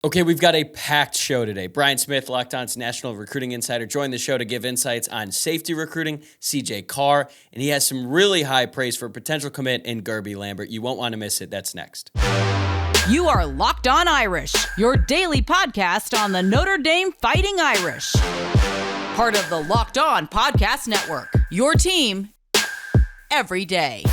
Okay, we've got a packed show today. Brian Smith, Locked On's national recruiting insider, joined the show to give insights on safety recruiting, CJ Carr, and he has some really high praise for potential commit in Gerby Lambert. You won't want to miss it. That's next. You are Locked On Irish, your daily podcast on the Notre Dame Fighting Irish. Part of the Locked On Podcast Network, your team every day.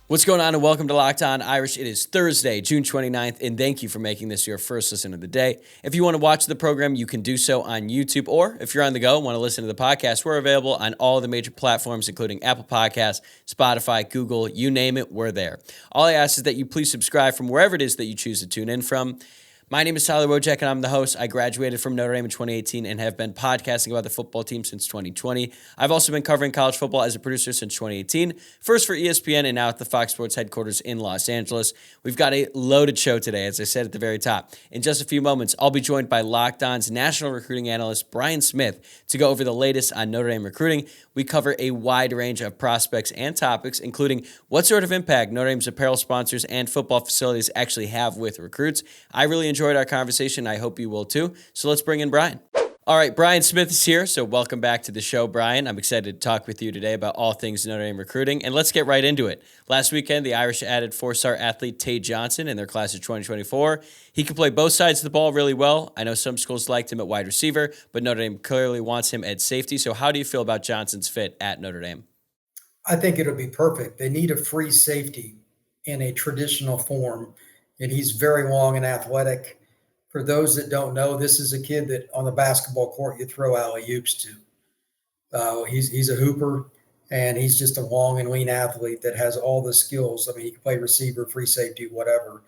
What's going on, and welcome to Locked On Irish. It is Thursday, June 29th, and thank you for making this your first listen of the day. If you want to watch the program, you can do so on YouTube, or if you're on the go and want to listen to the podcast, we're available on all of the major platforms, including Apple Podcasts, Spotify, Google, you name it, we're there. All I ask is that you please subscribe from wherever it is that you choose to tune in from. My name is Tyler Wojciak, and I'm the host. I graduated from Notre Dame in 2018 and have been podcasting about the football team since 2020. I've also been covering college football as a producer since 2018, first for ESPN and now at the Fox Sports headquarters in Los Angeles. We've got a loaded show today, as I said at the very top. In just a few moments, I'll be joined by Locked On's national recruiting analyst, Brian Smith, to go over the latest on Notre Dame recruiting. We cover a wide range of prospects and topics, including what sort of impact Notre Dame's apparel sponsors and football facilities actually have with recruits. I really enjoyed our conversation. I hope you will too. So let's bring in Brian. All right, Brian Smith is here. So welcome back to the show, Brian. I'm excited to talk with you today about all things Notre Dame recruiting. And let's get right into it. Last weekend, the Irish added four-star athlete Tay Johnson in their class of 2024. He can play both sides of the ball really well. I know some schools liked him at wide receiver, but Notre Dame clearly wants him at safety. So how do you feel about Johnson's fit at Notre Dame? I think it'll be perfect. They need a free safety in a traditional form, and he's very long and athletic. For those that don't know, this is a kid that on the basketball court you throw alley-oops to. He's a hooper, and he's just a long and lean athlete that has all the skills. I mean, he can play receiver, free safety, whatever.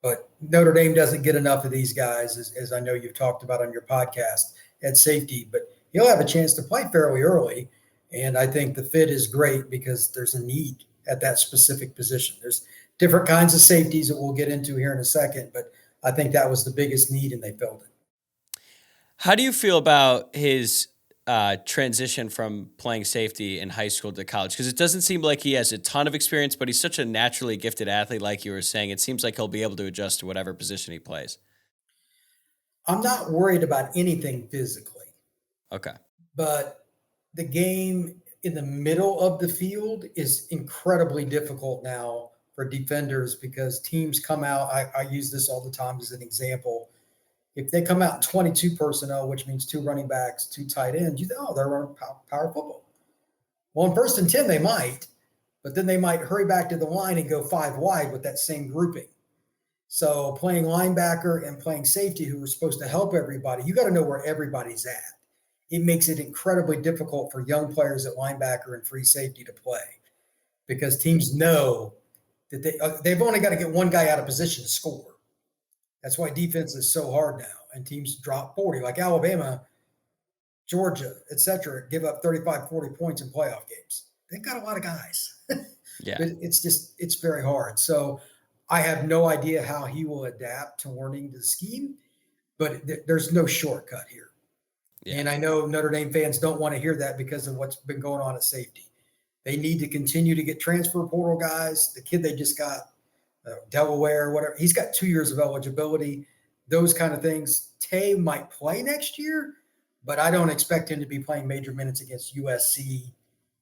But Notre Dame doesn't get enough of these guys, as I know you've talked about on your podcast, at safety. But he'll have a chance to play fairly early, and I think the fit is great because there's a need at that specific position. There's different kinds of safeties that we'll get into here in a second, but I think that was the biggest need, and they filled it. How do you feel about his transition from playing safety in high school to college? Because it doesn't seem like he has a ton of experience, but he's such a naturally gifted athlete, like you were saying. It seems like he'll be able to adjust to whatever position he plays. I'm not worried about anything physically. Okay. But the game in the middle of the field is incredibly difficult now for defenders because teams come out. I use this all the time as an example. If they come out in 22 personnel, which means two running backs, two tight ends, you think, oh, they're running power football. Well, in 1st and 10, they might, but then they might hurry back to the line and go 5 wide with that same grouping. So playing linebacker and playing safety, who are supposed to help everybody, you got to know where everybody's at. It makes it incredibly difficult for young players at linebacker and free safety to play because teams know that they've only got to get one guy out of position to score. That's why defense is so hard now, and teams drop 40, like Alabama, Georgia, et cetera, give up 35, 40 points in playoff games. They've got a lot of guys. Yeah. But it's very hard. So I have no idea how he will adapt to learning the scheme, but there's no shortcut here. Yeah. And I know Notre Dame fans don't want to hear that because of what's been going on at safety. They need to continue to get transfer portal guys. The kid they just got, Delaware, whatever, he's got 2 years of eligibility, those kind of things. Tay might play next year, but I don't expect him to be playing major minutes against USC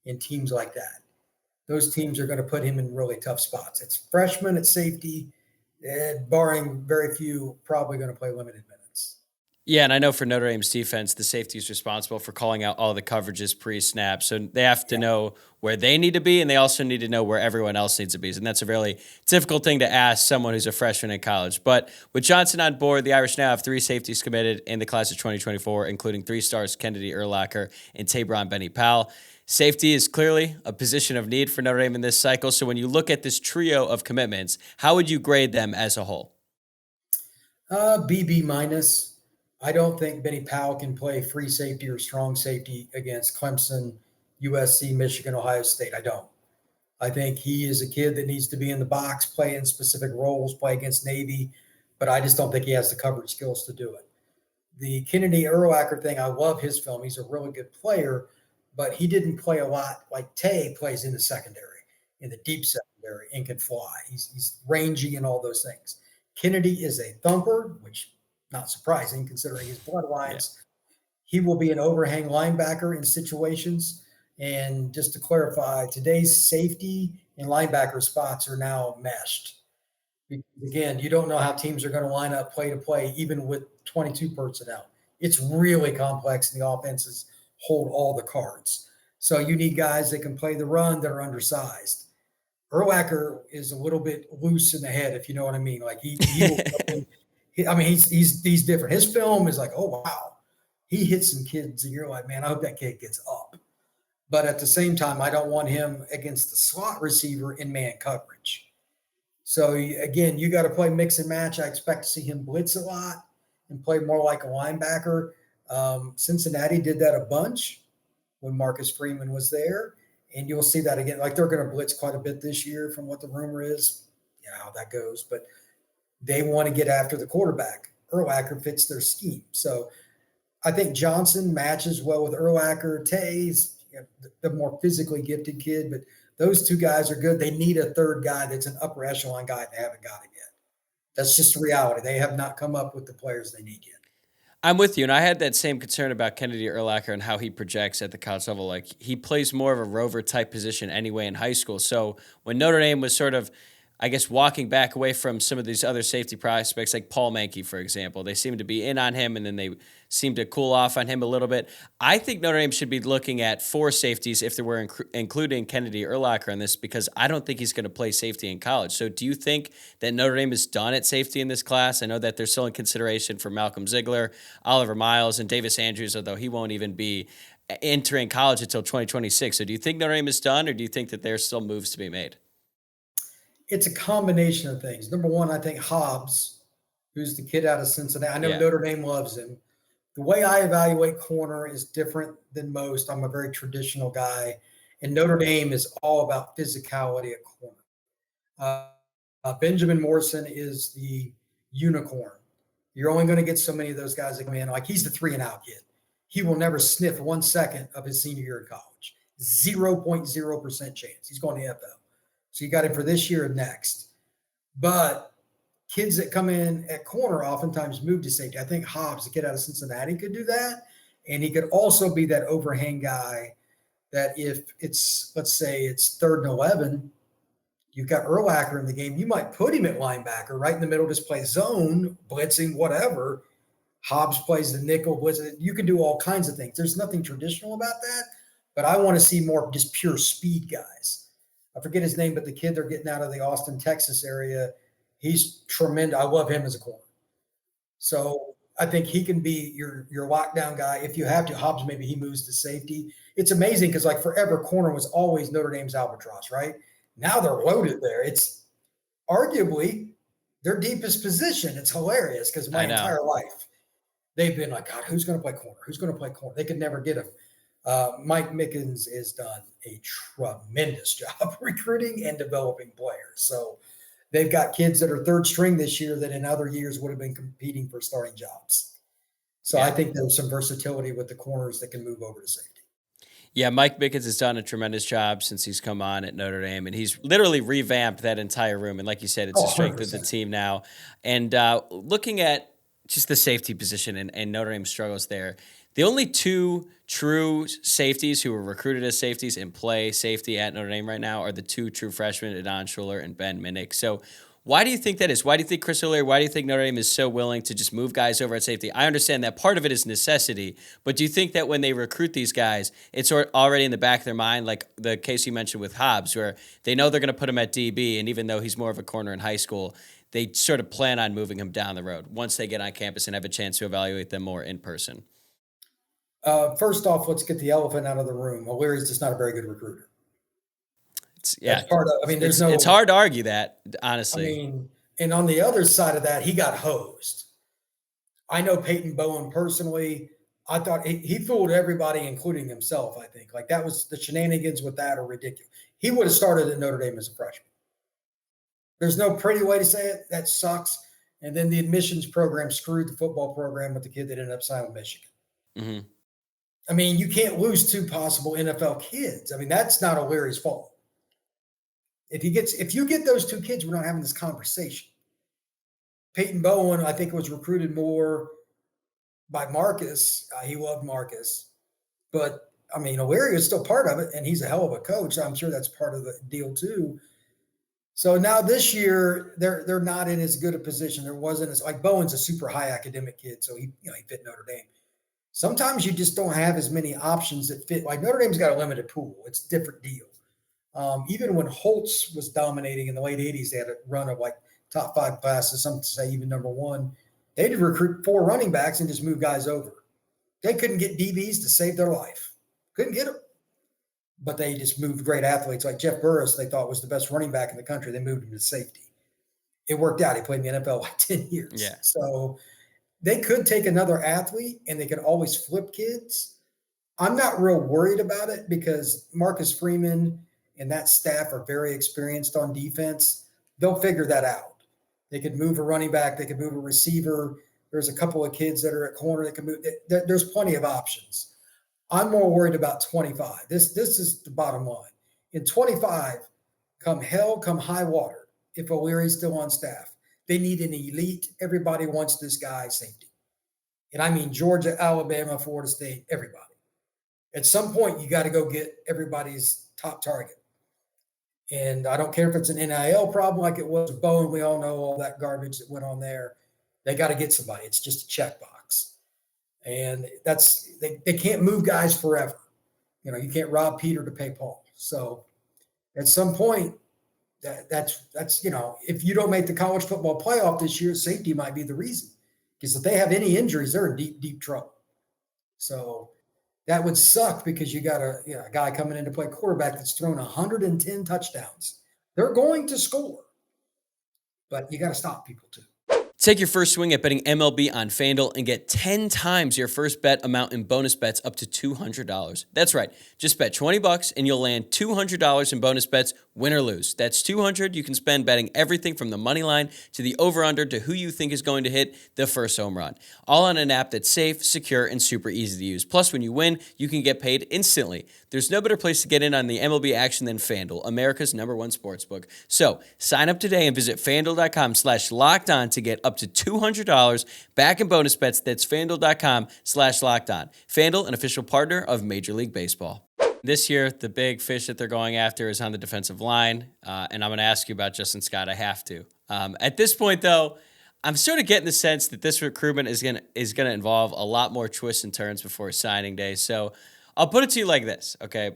and teams like that. Those teams are going to put him in really tough spots. It's freshman at safety, barring very few, probably going to play limited minutes. Yeah, and I know for Notre Dame's defense, the safety is responsible for calling out all the coverages pre-snap. So they have to know where they need to be, and they also need to know where everyone else needs to be. And that's a really difficult thing to ask someone who's a freshman in college. But with Johnson on board, the Irish now have 3 safeties committed in the class of 2024, including 3 stars Kennedy Urlacher and Tabron Benny Powell. Safety is clearly a position of need for Notre Dame in this cycle. So when you look at this trio of commitments, how would you grade them as a whole? B minus. I don't think Benny Powell can play free safety or strong safety against Clemson, USC, Michigan, Ohio State. I don't. I think he is a kid that needs to be in the box, play in specific roles, play against Navy, but I just don't think he has the coverage skills to do it. The Kennedy Urlacher thing, I love his film. He's a really good player, but he didn't play a lot like Tay plays in the secondary. in the deep secondary and can fly. He's rangy and all those things. Kennedy is a thumper, which not surprising considering his bloodlines. Yeah. He will be an overhang linebacker in situations. And just to clarify, today's safety and linebacker spots are now meshed. Again, you don't know how teams are going to line up play to play, even with 22 personnel. It's really complex, and the offenses hold all the cards. So you need guys that can play the run that are undersized. Urlacher is a little bit loose in the head, if you know what I mean. Like he will, he's different. His film is like, oh wow, he hits some kids, and you're like, man, I hope that kid gets up. But at the same time, I don't want him against the slot receiver in man coverage. So again, you got to play mix and match. I expect to see him blitz a lot and play more like a linebacker. Cincinnati did that a bunch when Marcus Freeman was there. And you'll see that again. Like they're going to blitz quite a bit this year from what the rumor is. You know how that goes. But they want to get after the quarterback. Urlacher fits their scheme. So I think Johnson matches well with Urlacher. Tay's the more physically gifted kid. But those two guys are good. They need a third guy that's an upper echelon guy. They haven't got it yet. That's just the reality. They have not come up with the players they need yet. I'm with you, and I had that same concern about Kennedy Urlacher and how he projects at the college level. Like, he plays more of a rover-type position anyway in high school. So when Notre Dame was sort of, I guess, walking back away from some of these other safety prospects, like Paul Mankey, for example, they seemed to be in on him, and then they seemed to cool off on him a little bit. I think Notre Dame should be looking at 4 safeties if they were including Kennedy Urlacher on this, because I don't think he's going to play safety in college. So do you think that Notre Dame is done at safety in this class? I know that they're still in consideration for Malcolm Ziegler, Oliver Miles, and Davis Andrews, although he won't even be entering college until 2026. So do you think Notre Dame is done, or do you think that there's still moves to be made? It's a combination of things. Number one, I think Hobbs, who's the kid out of Cincinnati. I know Notre Dame loves him. The way I evaluate corner is different than most. I'm a very traditional guy, and Notre Dame is all about physicality at corner. Benjamin Morrison is the unicorn. You're only going to get so many of those guys that come in. Like, he's the 3-and-out kid. He will never sniff 1 second of his senior year in college. 0.0% chance. He's going to the NFL. So you got him for this year and next. But kids that come in at corner oftentimes move to safety. I think Hobbs, the kid out of Cincinnati, could do that. And he could also be that overhang guy that if it's, let's say it's 3rd and 11, you've got Urlacher in the game, you might put him at linebacker right in the middle, just play zone, blitzing, whatever. Hobbs plays the nickel, blitzing. You can do all kinds of things. There's nothing traditional about that, but I want to see more just pure speed guys. I forget his name, but the kid they're getting out of the Austin, Texas area, he's tremendous. I love him as a corner. So I think he can be your lockdown guy. If you have to, Hobbs, maybe he moves to safety. It's amazing because, like, forever corner was always Notre Dame's albatross, right? Now they're loaded there. It's arguably their deepest position. It's hilarious because my entire life they've been like, God, who's going to play corner? Who's going to play corner? They could never get him. Mike Mickens has done a tremendous job recruiting and developing players. So they've got kids that are 3rd string this year that in other years would have been competing for starting jobs. So I think there's some versatility with the corners that can move over to safety. Yeah, Mike Mickens has done a tremendous job since he's come on at Notre Dame, and he's literally revamped that entire room. And like you said, it's a strength of the team now. And looking at just the safety position and Notre Dame struggles there, the only 2 true safeties who were recruited as safeties and play safety at Notre Dame right now are the 2 true freshmen, Adon Schuler and Ben Minnick. So why do you think that is? Why do you think Chris O'Leary, why do you think Notre Dame is so willing to just move guys over at safety? I understand that part of it is necessity, but do you think that when they recruit these guys, it's already in the back of their mind, like the case you mentioned with Hobbs, where they know they're going to put him at DB, and even though he's more of a corner in high school, they sort of plan on moving him down the road once they get on campus and have a chance to evaluate them more in person? First off, let's get the elephant out of the room. O'Leary's just not a very good recruiter. It's hard to argue that, honestly. And on the other side of that, he got hosed. I know Peyton Bowen personally. I thought he fooled everybody, including himself, I think. Like, that was the shenanigans with that are ridiculous. He would have started at Notre Dame as a freshman. There's no pretty way to say it. That sucks. And then the admissions program screwed the football program with the kid that ended up signing with Michigan. Mm-hmm. You can't lose 2 possible NFL kids. That's not O'Leary's fault. If you get those two kids, we're not having this conversation. Peyton Bowen, I think, was recruited more by Marcus. He loved Marcus. But, I mean, O'Leary is still part of it, and he's a hell of a coach. So I'm sure that's part of the deal too. So now this year, they're not in as good a position. There wasn't as like Bowen's a super high academic kid, so he fit Notre Dame. Sometimes you just don't have as many options that fit. Like Notre Dame's got a limited pool. It's a different deal. Even when Holtz was dominating in the late 80s, they had a run of like top 5 classes, some say even number 1. They'd recruit 4 running backs and just move guys over. They couldn't get DBs to save their life. Couldn't get them. But they just moved great athletes. Like Jeff Burris, they thought was the best running back in the country. They moved him to safety. It worked out. He played in the NFL like 10 years. Yeah. So they could take another athlete and they could always flip kids. I'm not real worried about it because Marcus Freeman and that staff are very experienced on defense. They'll figure that out. They could move a running back. They could move a receiver. There's a couple of kids that are at corner that can move. There's plenty of options. I'm more worried about 25. This is the bottom line. In 25, come hell, come high water, if O'Leary's still on staff, they need an elite. Everybody wants this guy safety. And I mean Georgia, Alabama, Florida State, everybody. At some point, you got to go get everybody's top target. And I don't care if it's an NIL problem like it was with Bowen. We all know all that garbage that went on there. They got to get somebody. It's just a checkbox. And that's they can't move guys forever. You can't rob Peter to pay Paul. So at some point, that's if you don't make the college football playoff this year, safety might be the reason. Because if they have any injuries, they're in deep, deep trouble. So that would suck because you got a guy coming in to play quarterback that's thrown 110 touchdowns. They're going to score, but you got to stop people too. Take your first swing at betting MLB on FanDuel and get 10 times your first bet amount in bonus bets up to $200. That's right. Just bet $20 and you'll land $200 in bonus bets, win or lose. That's $200 you can spend betting everything from the money line to the over-under to who you think is going to hit the first home run. All on an app that's safe, secure, and super easy to use. Plus, when you win, you can get paid instantly. There's no better place to get in on the MLB action than FanDuel, America's #1 sportsbook. So, sign up today and visit FanDuel.com/lockedon to get up to $200 back in bonus bets. That's FanDuel.com/lockedon. FanDuel, an official partner of Major League Baseball. This year, the big fish that they're going after is on the defensive line, and I'm going to ask you about Justin Scott. I have to. At this point, though, I'm sort of getting the sense that this recruitment is gonna involve a lot more twists and turns before signing day. So I'll put it to you like this, okay?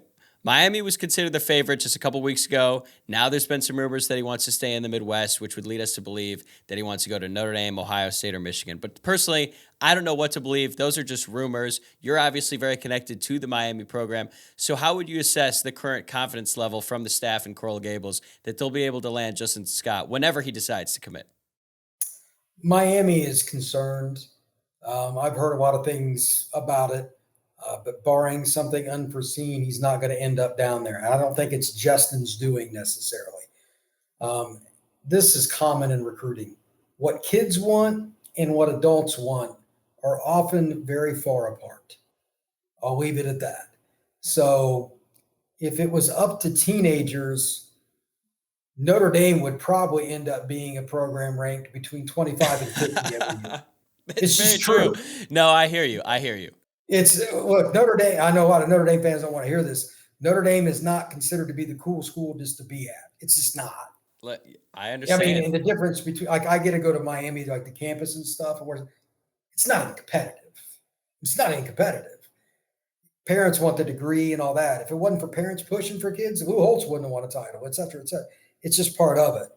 Miami was considered the favorite just a couple weeks ago. Now there's been some rumors that he wants to stay in the Midwest, which would lead us to believe that he wants to go to Notre Dame, Ohio State, or Michigan. But personally, I don't know what to believe. Those are just rumors. You're obviously very connected to the Miami program. So how would you assess the current confidence level from the staff in Coral Gables that they'll be able to land Justin Scott whenever he decides to commit? Miami is concerned. I've heard a lot of things about it. But barring something unforeseen, he's not going to end up down there. I don't think it's Justin's doing necessarily. This is common in recruiting. What kids want and what adults want are often very far apart. I'll leave it at that. So if it was up to teenagers, Notre Dame would probably end up being a program ranked between 25 and 50 every year. It's just true. No, I hear you. Look, Notre Dame, I know a lot of Notre Dame fans don't want to hear this. Notre Dame is not considered to be the cool school just to be at. It's just not. I understand. I mean, and the difference between, like, I get to go to Miami, like the campus and stuff, it's not even competitive. Parents want the degree and all that. If it wasn't for parents pushing for kids, Lou Holtz wouldn't have won a title, et cetera, et cetera. It's just part of it.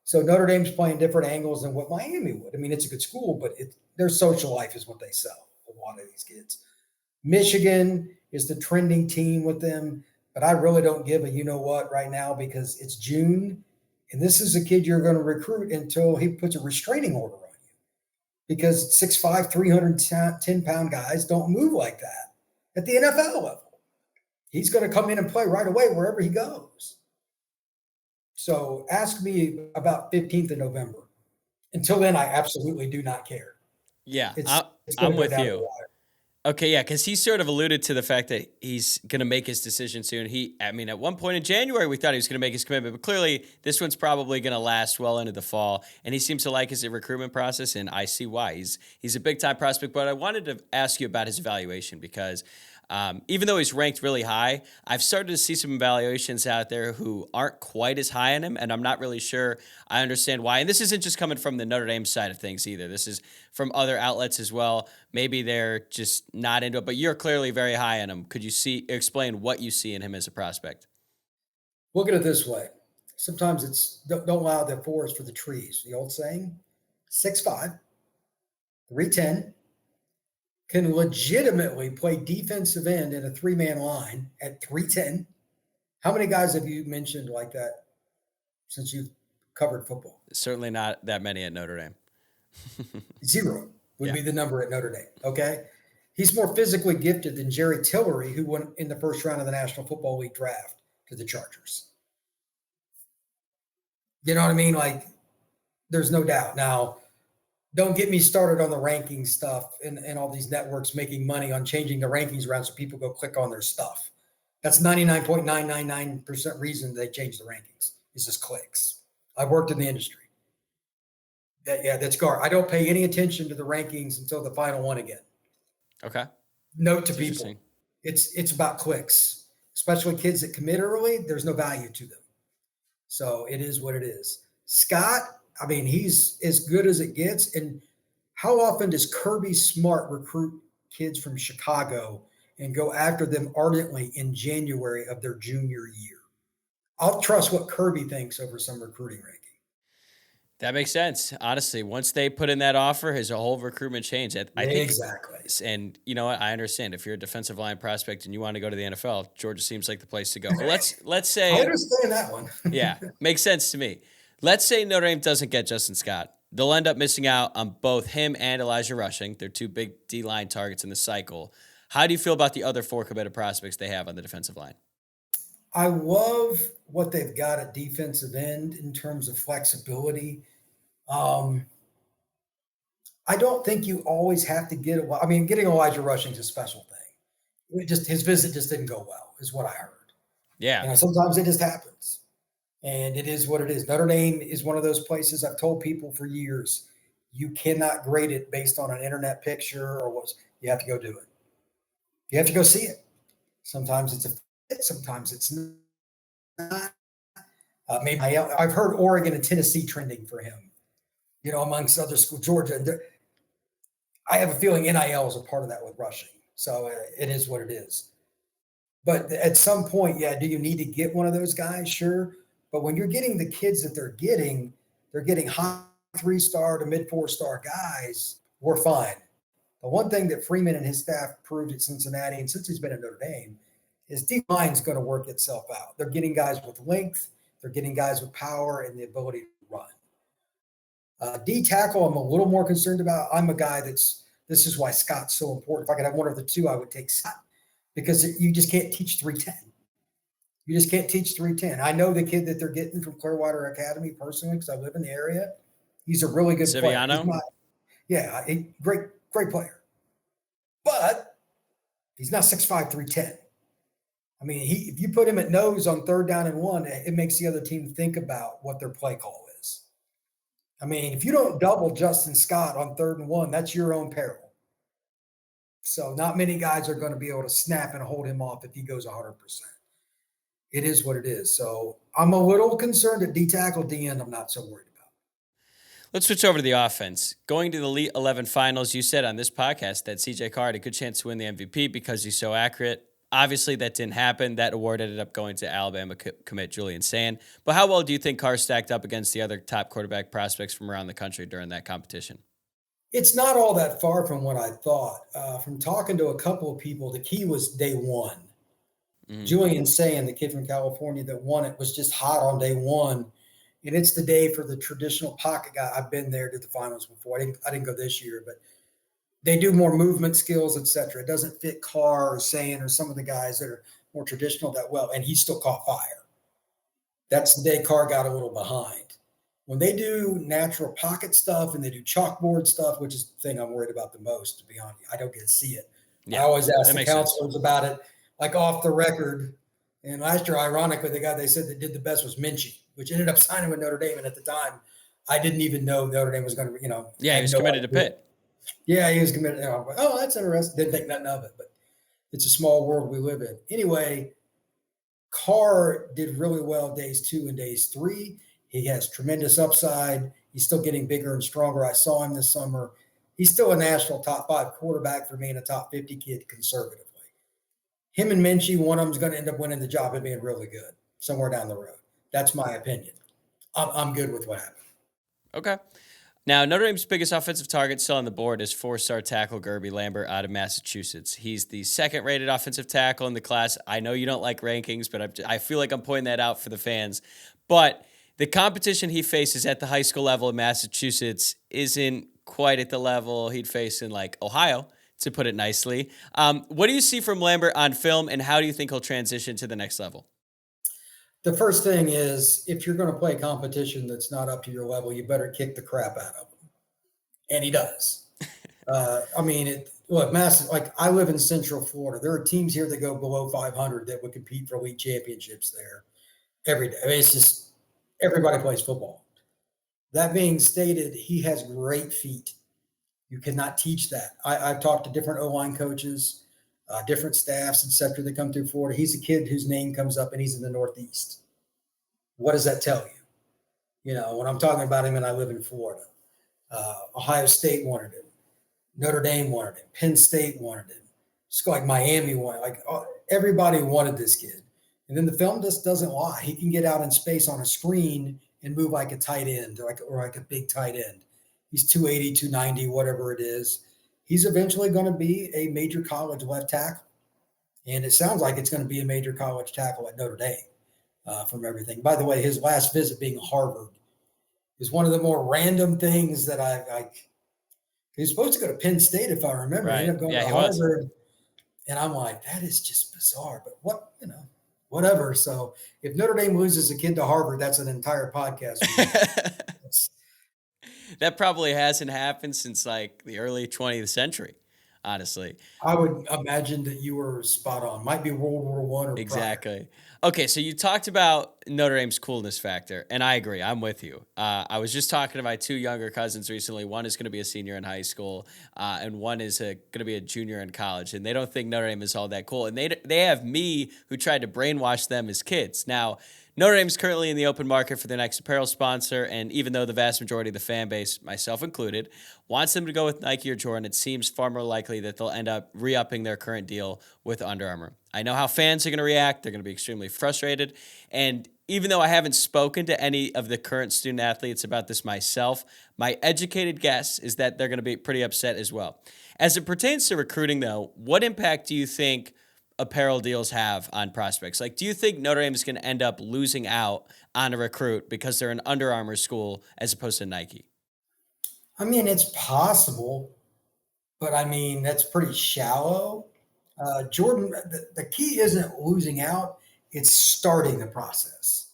So Notre Dame's playing different angles than what Miami would. I mean, it's a good school, but their social life is what they sell, a lot of these kids. Michigan is the trending team with them, but I really don't give a you-know-what right now because it's June, and this is a kid you're going to recruit until he puts a restraining order on you because 6'5", 310-pound guys don't move like that at the NFL level. He's going to come in and play right away wherever he goes. So ask me about 15th of November. Until then, I absolutely do not care. Yeah, I'm with you. Okay, yeah, because he sort of alluded to the fact that he's going to make his decision soon. At one point in January, we thought he was going to make his commitment, but clearly this one's probably going to last well into the fall. And he seems to like his recruitment process, and I see why. He's a big time prospect. But I wanted to ask you about his evaluation because even though he's ranked really high, I've started to see some evaluations out there who aren't quite as high on him, and I'm not really sure I understand why. And this isn't just coming from the Notre Dame side of things either. This is from other outlets as well. Maybe they're just not into it, but you're clearly very high on him. Could you explain what you see in him as a prospect? Look at it this way. Sometimes it's don't allow the forest for the trees. The old saying, 6'5", 310, can legitimately play defensive end in a three-man line at 310. How many guys have you mentioned like that since you've covered football? Certainly not that many at Notre Dame. Zero would be the number at Notre Dame. Okay. He's more physically gifted than Jerry Tillery, who went in the first round of the National Football League draft to the Chargers. You know what I mean? Like, there's no doubt. Now, don't get me started on the ranking stuff and all these networks making money on changing the rankings around so people go click on their stuff. That's 99.999% reason they change the rankings is just clicks. I've worked in the industry. That's Gar. I don't pay any attention to the rankings until the final one again. Okay. Note to people, it's about clicks, especially kids that commit early. There's no value to them. So it is what it is. Scott, I mean, he's as good as it gets. And how often does Kirby Smart recruit kids from Chicago and go after them ardently in January of their junior year? I'll trust what Kirby thinks over some recruiting ranking. That makes sense. Honestly, once they put in that offer, his whole recruitment changed. I think exactly. And you know what? I understand if you're a defensive line prospect and you want to go to the NFL, Georgia seems like the place to go. But let's say I understand that one. yeah, makes sense to me. Let's say Notre Dame doesn't get Justin Scott. They'll end up missing out on both him and Elijah Rushing. They're two big D-line targets in the cycle. How do you feel about the other four committed prospects they have on the defensive line? I love what they've got at defensive end in terms of flexibility. I don't think you always have to get – I mean, getting Elijah Rushing is a special thing. His visit just didn't go well is what I heard. Yeah. Sometimes it just happens. And it is what it is. Notre Dame is one of those places I've told people for years, you cannot grade it based on an internet picture or what. You have to go do it. You have to go see it. Sometimes it's a fit, sometimes it's not. Maybe I've heard Oregon and Tennessee trending for him, amongst other schools, Georgia. I have a feeling NIL is a part of that with rushing. So it is what it is. But at some point, do you need to get one of those guys? Sure. But when you're getting the kids that they're getting high 3-star to mid 4-star guys, we're fine. The one thing that Freeman and his staff proved at Cincinnati, and since he's been at Notre Dame, is D-line's going to work itself out. They're getting guys with length. They're getting guys with power and the ability to run. D-tackle, I'm a little more concerned about. I'm a guy this is why Scott's so important. If I could have one of the two, I would take Scott because you just can't teach 310. You just can't teach 310. I know the kid that they're getting from Clearwater Academy personally because I live in the area. He's a really good Civiano? player. Great player. But he's not 6'5", 310. I mean, if you put him at nose on 3rd down and 1, it makes the other team think about what their play call is. I mean, if you don't double Justin Scott on 3rd and 1, that's your own peril. So not many guys are going to be able to snap and hold him off if he goes 100%. It is what it is. So I'm a little concerned at D-tackle, D-end. I'm not so worried about. Let's switch over to the offense. Going to the Elite 11 finals, you said on this podcast that C.J. Carr had a good chance to win the MVP because he's so accurate. Obviously, that didn't happen. That award ended up going to Alabama commit Julian Sand. But how well do you think Carr stacked up against the other top quarterback prospects from around the country during that competition? It's not all that far from what I thought. From talking to a couple of people, the key was day one. Mm-hmm. Julian Sand, the kid from California that won it, was just hot on day one. And it's the day for the traditional pocket guy. I've been there to the finals before. I didn't go this year, but they do more movement skills, et cetera. It doesn't fit Carr or Sand or some of the guys that are more traditional that well, and he still caught fire. That's the day Carr got a little behind. When they do natural pocket stuff and they do chalkboard stuff, which is the thing I'm worried about the most, to be honest, I don't get to see it. I Yeah, always ask that the makes sense. counselors about it, like off the record. And last year, ironically, the guy they said that did the best was Minchie, which ended up signing with Notre Dame. And at the time, I didn't even know Notre Dame was going to, Yeah, he had was no committed to idea. Pitt. Yeah, he was committed. I'm like, oh, that's interesting. Didn't think nothing of it, but it's a small world we live in. Anyway, Carr did really well days 2 and days 3. He has tremendous upside. He's still getting bigger and stronger. I saw him this summer. He's still a national top 5 quarterback for me and a top 50 kid conservatively. Him and Minchie, one of them's going to end up winning the job and being really good somewhere down the road. That's my opinion. I'm good with what happened. Okay. Now, Notre Dame's biggest offensive target still on the board is 4-star tackle Gerby Lambert out of Massachusetts. He's the second-rated offensive tackle in the class. I know you don't like rankings, but I feel like I'm pointing that out for the fans. But the competition he faces at the high school level in Massachusetts isn't quite at the level he'd face in, like, Ohio, to put it nicely. What do you see from Lambert on film, and how do you think he'll transition to the next level? The first thing is, if you're going to play competition that's not up to your level, you better kick the crap out of them. And he does. Massive. Like, I live in Central Florida. There are teams here that go below 500 that would compete for elite championships there every day. I mean, it's just everybody plays football. That being stated, he has great feet. You cannot teach that. I've talked to different O-line coaches, different staffs, et cetera, that come through Florida. He's a kid whose name comes up and he's in the Northeast. What does that tell you? When I'm talking about him and I live in Florida, Ohio State wanted him. Notre Dame wanted him. Penn State wanted him. Like Miami wanted, everybody wanted this kid. And then the film just doesn't lie. He can get out in space on a screen and move like a tight end or like a big tight end. He's 280, 290, whatever it is. He's eventually going to be a major college left tackle. And it sounds like it's going to be a major college tackle at Notre Dame from everything. By the way, his last visit being Harvard is one of the more random things that I he's supposed to go to Penn State, if I remember. Right. He ended up going to Harvard. And I'm like, that is just bizarre. But whatever. So if Notre Dame loses a kid to Harvard, that's an entire podcast. That probably hasn't happened since like the early 20th century, honestly. I would imagine that you were spot on. Might be World War I or Exactly. prior. Okay, so you talked about Notre Dame's coolness factor, and I agree. I'm with you. I was just talking to my 2 younger cousins recently. One is going to be a senior in high school, and one is going to be a junior in college, and they don't think Notre Dame is all that cool. And they have me, who tried to brainwash them as kids. Now, Notre Dame's currently in the open market for their next apparel sponsor, and even though the vast majority of the fan base, myself included, wants them to go with Nike or Jordan, it seems far more likely that they'll end up re-upping their current deal with Under Armour. I know how fans are going to react. They're going to be extremely frustrated, and even though I haven't spoken to any of the current student athletes about this myself, my educated guess is that they're going to be pretty upset as well. As it pertains to recruiting, though, what impact do you think apparel deals have on prospects? Like, do you think Notre Dame is going to end up losing out on a recruit because they're an Under Armour school as opposed to Nike? I mean, it's possible, but I mean, that's pretty shallow. Jordan, the key isn't losing out, it's starting the process.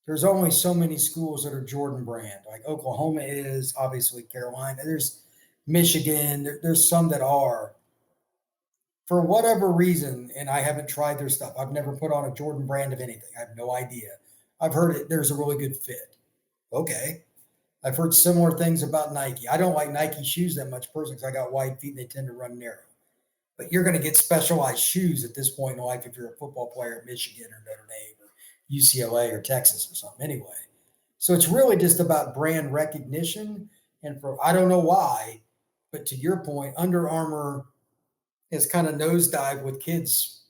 There's only so many schools that are Jordan brand. Like Oklahoma is, obviously Carolina. There's Michigan. There's some that are. For whatever reason, and I haven't tried their stuff. I've never put on a Jordan brand of anything. I have no idea. I've heard there's a really good fit. Okay. I've heard similar things about Nike. I don't like Nike shoes that much personally because I got wide feet and they tend to run narrow. But you're going to get specialized shoes at this point in life if you're a football player at Michigan or Notre Dame or UCLA or Texas or something anyway. So it's really just about brand recognition. And I don't know why, but to your point, Under Armour has kind of nosedive with kids.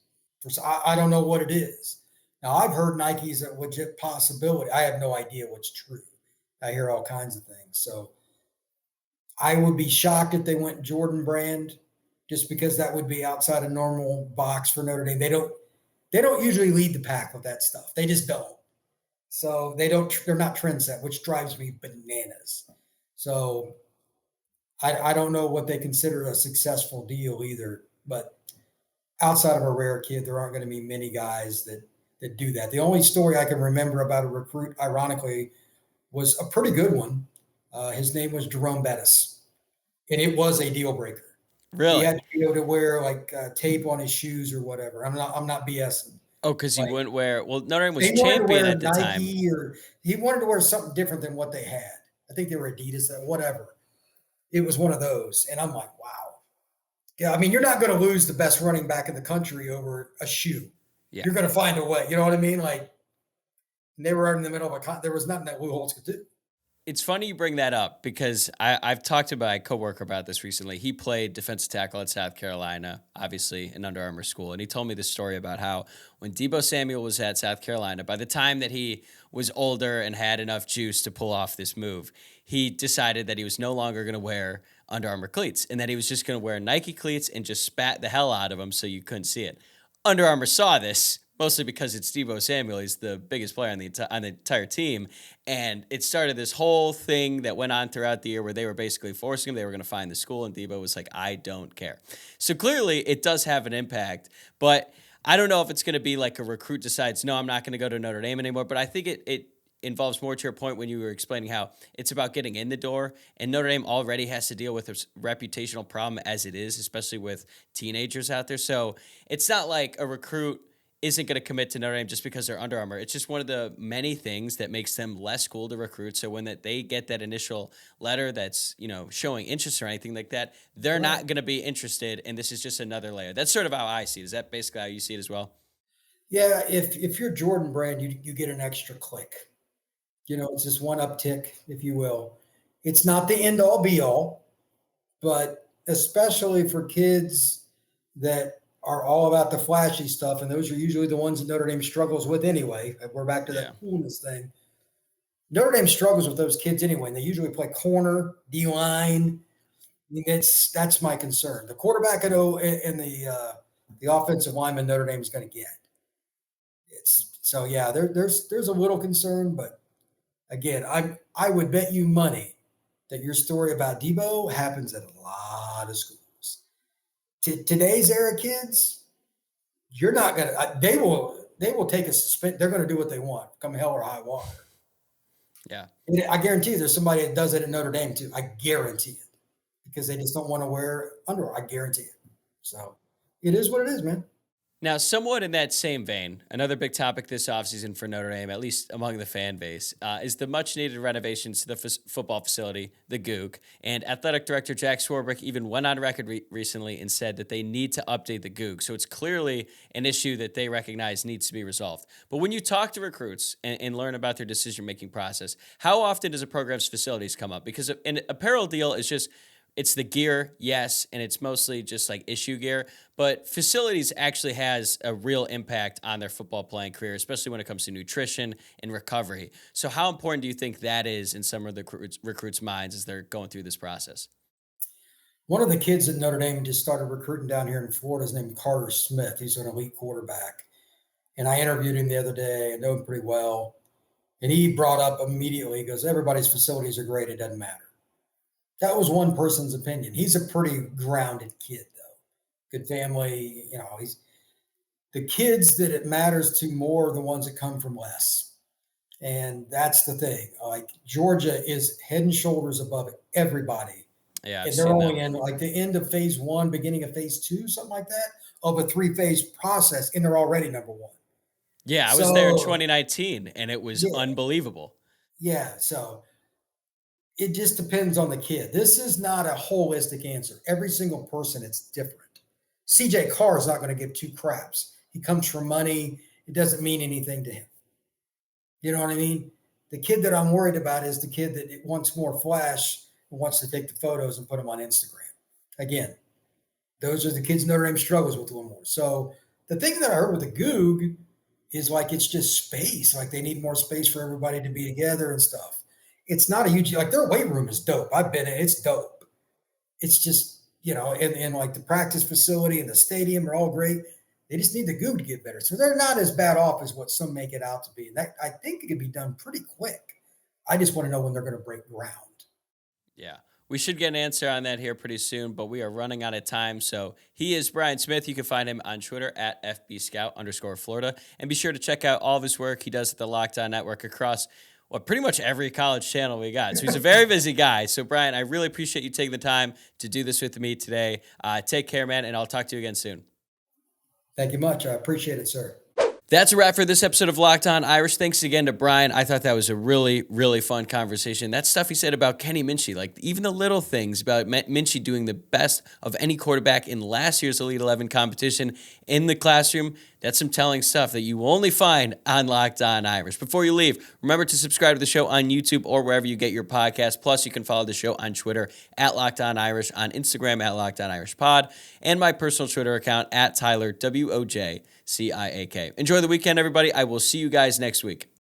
I don't know what it is. Now, I've heard Nike's a legit possibility. I have no idea what's true. I hear all kinds of things. So I would be shocked if they went Jordan brand, just because that would be outside a normal box for Notre Dame. They don't usually lead the pack with that stuff. They just don't. So they're not trendset, which drives me bananas. So I don't know what they consider a successful deal either, but outside of a rare kid, there aren't going to be many guys that do that. The only story I can remember about a recruit, ironically, was a pretty good one. His name was Jerome Bettis, and it was a deal breaker. He Really? had to be able to wear like tape on his shoes or whatever. I'm not BSing. Oh, because he Like wouldn't wear. Well, Notre Dame was they wanted to champion wear at the time. Nike or he wanted to wear something different than what they had. I think they were Adidas, whatever. It was one of those. And I'm like, wow. Yeah, I mean, you're not going to lose the best running back in the country over a shoe. Yeah. You're going to find a way. You know what I mean? Like, and they were in the middle of there was nothing that Lou Holtz could do. It's funny you bring that up because I've talked to my coworker about this recently. He played defensive tackle at South Carolina, obviously an Under Armour school, and he told me this story about how when Deebo Samuel was at South Carolina, by the time that he was older and had enough juice to pull off this move, he decided that he was no longer going to wear Under Armour cleats and that he was just going to wear Nike cleats and just spat the hell out of them so you couldn't see it. Under Armour saw this, mostly because it's Deebo Samuel. He's the biggest player on the entire team. And it started this whole thing that went on throughout the year where they were basically forcing him. They were going to find the school, and Deebo was like, I don't care. So clearly it does have an impact. But I don't know if it's going to be like a recruit decides, no, I'm not going to go to Notre Dame anymore. But I think it involves more to your point when you were explaining how it's about getting in the door, and Notre Dame already has to deal with a reputational problem as it is, especially with teenagers out there. So it's not like a recruit isn't going to commit to Notre Dame just because they're Under Armour. It's just one of the many things that makes them less cool to recruit. So when they get that initial letter that's, showing interest or anything like that, they're not going to be interested, and this is just another layer. That's sort of how I see it. Is that basically how you see it as well? Yeah, if you're Jordan Brand, you get an extra click. It's just one uptick, if you will. It's not the end all be all, but especially for kids that are all about the flashy stuff, and those are usually the ones that Notre Dame struggles with anyway. We're back to that coolness thing. Notre Dame struggles with those kids anyway, and they usually play corner, D-line. I mean, that's my concern. The quarterback and the offensive lineman Notre Dame is going to get. There's a little concern, but again, I would bet you money that your story about Deebo happens at a lot of schools. Today's era kids, you're not gonna. They will take a suspend. They're going to do what they want, come hell or high water. Yeah, and I guarantee you, there's somebody that does it at Notre Dame too. I guarantee it, because they just don't want to wear underwear. I guarantee it. So it is what it is, man. Now, somewhat in that same vein, another big topic this offseason for Notre Dame, at least among the fan base, is the much-needed renovations to the football facility, the Goog. And athletic director Jack Swarbrick even went on record recently and said that they need to update the Goog. So it's clearly an issue that they recognize needs to be resolved. But when you talk to recruits and learn about their decision-making process, how often does a program's facilities come up? Because an apparel deal is just... It's the gear, yes, and it's mostly just like issue gear, but facilities actually has a real impact on their football playing career, especially when it comes to nutrition and recovery. So how important do you think that is in some of the recruits' minds as they're going through this process? One of the kids at Notre Dame just started recruiting down here in Florida is named Carter Smith. He's an elite quarterback. And I interviewed him the other day. I know him pretty well. And he brought up immediately, he goes, everybody's facilities are great. It doesn't matter. That was one person's opinion. He's a pretty grounded kid, though. Good family. He's the kids that it matters to more are the ones that come from less. And that's the thing. Like Georgia is head and shoulders above everybody. Yeah. And they're only in like the end of phase 1, beginning of phase 2, something like that, of a 3-phase process. And they're already number 1. Yeah. I was there in 2019 and it was unbelievable. Yeah. So it just depends on the kid. This is not a holistic answer. Every single person, it's different. CJ Carr is not going to give 2 craps. He comes for money. It doesn't mean anything to him. You know what I mean? The kid that I'm worried about is the kid that wants more flash and wants to take the photos and put them on Instagram. Again, those are the kids Notre Dame struggles with a little more. So the thing that I heard with the Goog is like it's just space. Like they need more space for everybody to be together and stuff. It's not a huge, like their weight room is dope. I've been in, it's dope. It's just, and like the practice facility and the stadium are all great. They just need the Goog to get better. So they're not as bad off as what some make it out to be. And that, I think it could be done pretty quick. I just want to know when they're going to break ground. Yeah. We should get an answer on that here pretty soon, but we are running out of time. So he is Brian Smith. You can find him on Twitter at FBScout_Florida. And be sure to check out all of his work he does at the Locked On Network across pretty much every college channel we got. So he's a very busy guy. So Brian, I really appreciate you taking the time to do this with me today. Take care, man, and I'll talk to you again soon. Thank you much. I appreciate it, sir. That's a wrap for this episode of Locked On Irish. Thanks again to Brian. I thought that was a really, really fun conversation. That stuff he said about Kenny Minchie, like even the little things about Minchie doing the best of any quarterback in last year's Elite 11 competition in the classroom, that's some telling stuff that you will only find on Locked On Irish. Before you leave, remember to subscribe to the show on YouTube or wherever you get your podcast. Plus, you can follow the show on Twitter at Locked On Irish, on Instagram at Locked On Irish Pod, and my personal Twitter account at Tyler, WOJCIAK. Enjoy the weekend, everybody. I will see you guys next week.